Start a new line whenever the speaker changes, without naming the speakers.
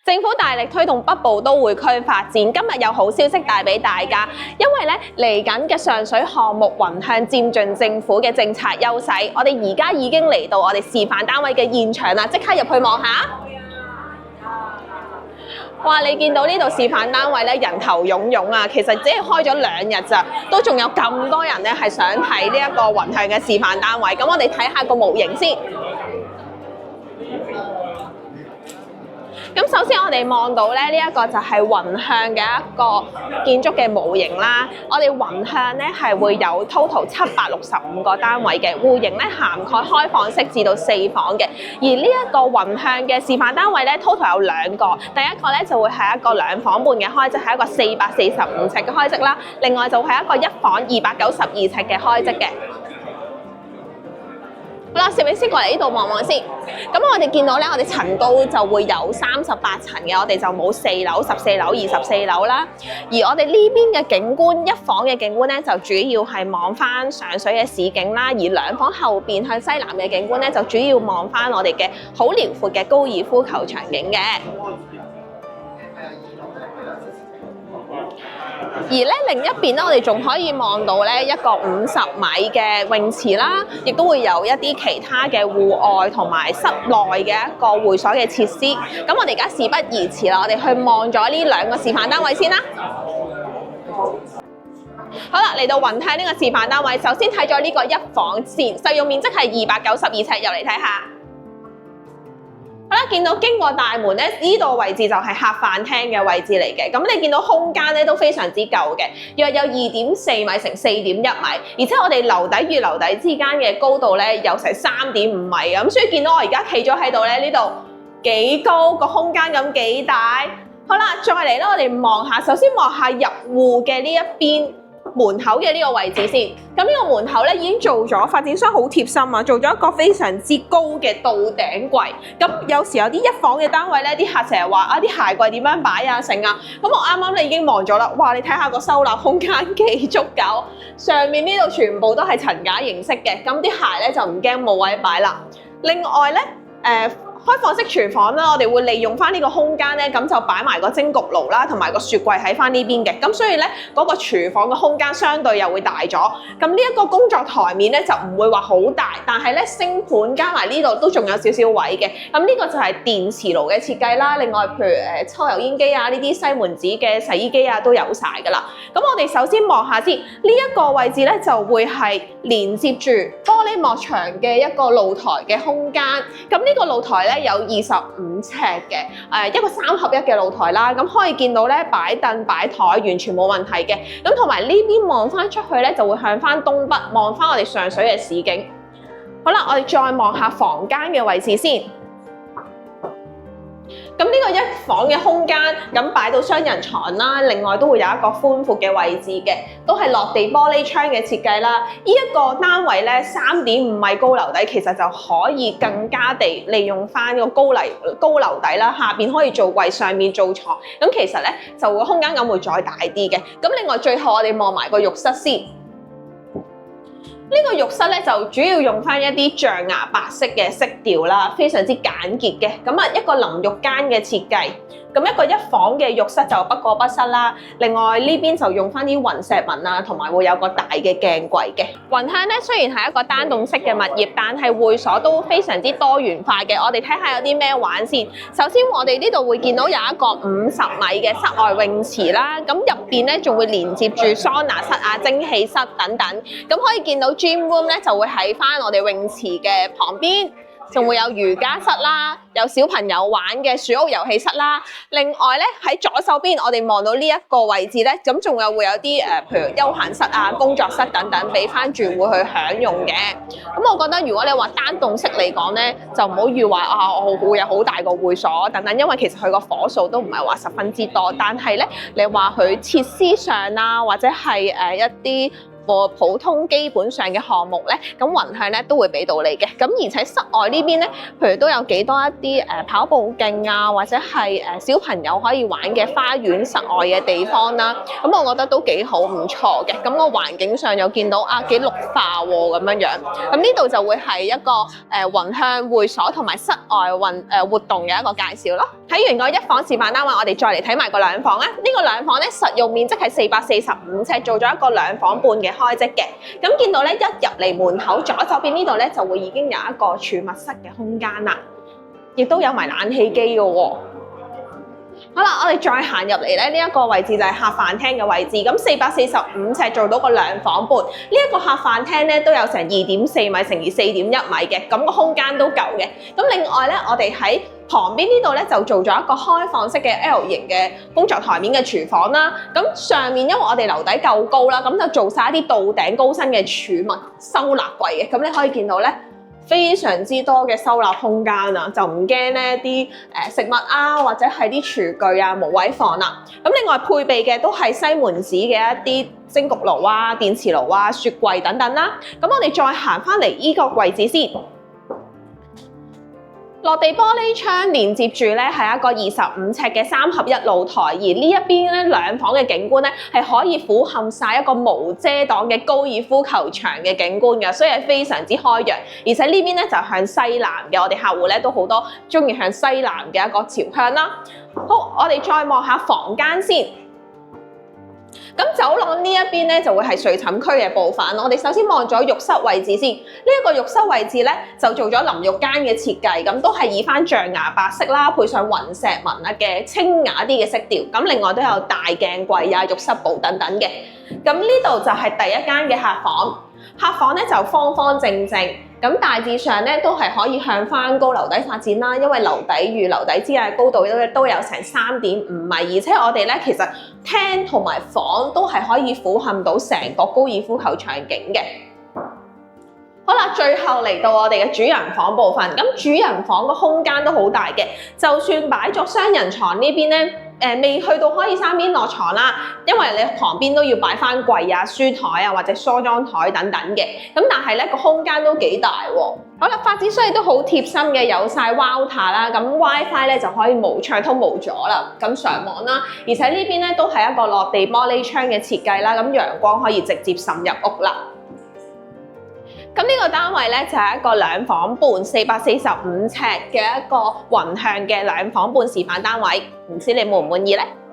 政府大力推動北部都會區發展，今日有好消息帶俾大家，因為咧嚟緊嘅上水項目橫向佔盡政府嘅政策優勢，我哋而家已經嚟到我哋示範單位嘅現場啦，即刻入去望下。哇！你見到呢度示範單位咧人頭湧湧啊，其實只係開咗2日咋，都仲有咁多人咧係想睇呢一個橫向嘅示範單位。咁我哋睇下個模型先。咁首先我哋望到咧呢一個就係橫向嘅一個建築嘅模型啦。我哋橫向咧係會有 total 765個單位嘅，戶型咧涵蓋開放式至到4房嘅。而呢一個橫向嘅示範單位咧 total 有2個，第一個咧就會係一個2房半嘅開則，係一個445尺嘅開則啦。另外就係一個1房292尺嘅開則嘅。好啦，攝影師過嚟呢度望望先。咁我哋見到咧，我哋層高就會有38層嘅，我哋就冇4樓、14樓、24樓啦。而我哋呢邊嘅景觀，1房嘅景觀咧，就主要係望翻上水嘅市景啦。而2房後邊向西南嘅景觀咧，就主要望翻我哋嘅好遼闊嘅高爾夫球場景嘅。而咧另一邊咧，我哋仲可以望到咧一個50米嘅泳池啦，亦都會有一啲其他嘅戶外同埋室內嘅一個會所嘅設施。咁我哋而家事不宜遲啦，我哋去望咗呢2個示範單位先啦。好啦，嚟到橫向呢個示範單位，首先睇咗呢個1房先，實用面積係292尺，入嚟睇下。好啦，見到經過大門咧，呢度位置就係客飯廳嘅位置嚟嘅。咁你見到空間咧都非常之夠嘅，約有2.4米乘4.1米，而且我哋樓底與樓底之間嘅高度咧有成3.5米咁，所以見到我而家企咗喺度咧，呢度幾高，個空間感幾大。好啦，再嚟咧，我哋望下，首先望下入戶嘅呢一邊門口嘅呢個位置先。咁呢個門口咧已經做咗，發展商好貼心啊，做咗一個非常之高嘅倒頂櫃。咁有時有啲1房嘅單位咧，啲客成日話啊，啲鞋櫃點樣擺啊成啊。咁我啱啱咧已經望咗啦，哇！你睇下個收納空間幾足夠，上面呢度全部都係層架形式嘅，咁啲鞋咧就唔驚冇位擺啦。另外咧，開放式廚房啦，我哋會利用翻呢個空間咧，咁就擺埋個蒸焗爐啦，同埋個雪櫃喺翻呢邊嘅。咁所以咧，嗰個廚房嘅空間相對又會大咗。咁呢一個工作台面咧就唔會話好大，但係咧星盤加埋呢度都仲有少少位嘅。咁呢個就係電磁爐嘅設計啦。另外，譬如抽油煙機啊，呢啲西門子嘅洗衣機啊都有晒㗎啦。咁我哋首先望下先，呢一個位置咧就會係連接住玻璃幕牆嘅一個露台嘅空間。咁呢個露台咧有25尺嘅，一個3合1嘅露台啦，咁可以見到咧擺凳擺台完全冇問題嘅。咁同埋呢邊望翻出去咧，就會向翻東北望翻我哋上水嘅市景。好啦，我哋再望下房間嘅位置先。咁呢個1房嘅空間，咁擺到雙人床啦，另外都會有一個寬闊嘅位置嘅，都係落地玻璃窗嘅設計啦。呢一個單位咧3.5米高樓底，其實就可以更加地利用翻個高樓底啦，下邊可以做櫃，上面做床，咁其實咧就會空間感會再大啲嘅。咁另外最後我哋望埋個浴室先。呢個浴室咧就主要用翻一啲象牙白色嘅色調啦，非常之簡潔嘅。咁啊一個淋浴間嘅設計，咁一個1房嘅浴室就不過不失啦。另外呢邊就用翻啲雲石紋啊，同埋會有個大嘅鏡櫃嘅。橫向咧雖然係一個單棟式嘅物業，但係會所都非常之多元化嘅。我哋睇下有啲咩玩先。首先我哋呢度會見到有一個50米嘅室外泳池啦，咁入邊咧仲會連接住桑拿室啊、蒸氣室等等，咁可以見到 Gym room 咧就會喺翻我哋泳池嘅旁邊，仲會有瑜伽室啦，有小朋友玩嘅樹屋遊戲室啦。另外咧喺左手邊，我哋望到呢一個位置咧，咁仲會有啲譬如休閒室啊、工作室等等，俾翻住戶去享用嘅。咁我覺得如果你話單棟式嚟講咧，就唔好預話啊，我會有好大個會所等等，因為其實佢個伙數都唔係話十分之多。但係咧，你話佢設施上啊，或者係一啲普通基本上嘅項目咧，咁雲向咧都會俾到你嘅。咁而且室外呢邊咧，譬如都有幾多一啲跑步徑啊，或者係小朋友可以玩嘅花園室外嘅地方啦。咁我覺得都幾好，唔錯嘅。咁個環境上又見到幾綠化喎咁樣樣。咁呢度就會係一個雲向會所同埋室外活動嘅一個介紹咯。睇完個一房示範單位，我哋再嚟睇埋個兩房啊。呢個兩房咧實用面積係445尺，做咗一個2房半嘅開積嘅。咁見到咧一入嚟門口左手邊呢度咧就會已經有一個儲物室嘅空間啦，亦都有埋冷氣機嘅喎。好啦，我哋再行入嚟咧，呢一個位置就係客飯廳嘅位置。咁445尺做到個2房半，呢一個客飯廳咧都有成2.4米乘以4.1米嘅，咁個空間都夠嘅。咁另外咧，我哋喺旁邊呢度咧就做咗一個開放式嘅 L 型嘅工作台面嘅廚房啦。咁上面因為我哋樓底夠高啦，咁就做晒一啲到頂高身嘅儲物收納櫃嘅。咁你可以見到咧，非常之多嘅收納空間啊，就唔驚咧啲食物啊，或者係啲廚具啊冇位放啦。咁另外配備嘅都係西門子嘅一啲蒸焗爐啊、電磁爐啊、雪櫃等等啦。咁我哋再行翻嚟依個位置先。落地玻璃窗連接住咧係一個25尺嘅3合1露台，而呢一邊咧2房嘅景觀咧係可以俯瞰晒一個無遮擋嘅高爾夫球場嘅景觀嘅，所以係非常之開揚。而且呢邊咧就向西南嘅，我哋客戶咧都好多中意向西南嘅一個朝向啦。好，我哋再望下房間先。咁走廊呢一邊咧就會係睡寢區嘅部分。我哋首先望咗浴室位置先，呢一個浴室位置咧就做咗淋浴間嘅設計，咁都係以翻象牙白色啦，配上雲石紋啊嘅清雅啲嘅色調。咁另外都有大鏡櫃啊、浴室寶等等嘅。咁呢度就係第一間嘅客房。客房咧就方方正正，咁大致上咧都係可以向翻高樓底發展啦，因為樓底與樓底之間嘅高度都有成3.5米，而且我哋咧其實廳同埋房都係可以俯瞰到成個高爾夫球場景嘅。好啦，最後嚟到我哋嘅主人房部分，咁主人房個空間都好大嘅，就算擺咗雙人床呢邊咧。未去到可以3邊落床啦，因為你旁邊都要擺翻櫃啊、書台啊或者梳妝台等等嘅。咁但係咧個空間都幾大喎。好啦，發展商亦都好貼心嘅，有晒 Router 啦，咁 WiFi 咧就可以暢通無阻啦，咁上網啦。而且呢邊咧都係一個落地玻璃窗嘅設計啦，咁陽光可以直接滲入屋啦。咁呢個單位咧就係一個2房半445尺嘅一個雲向嘅2房半示範單位，唔知你滿唔滿意咧？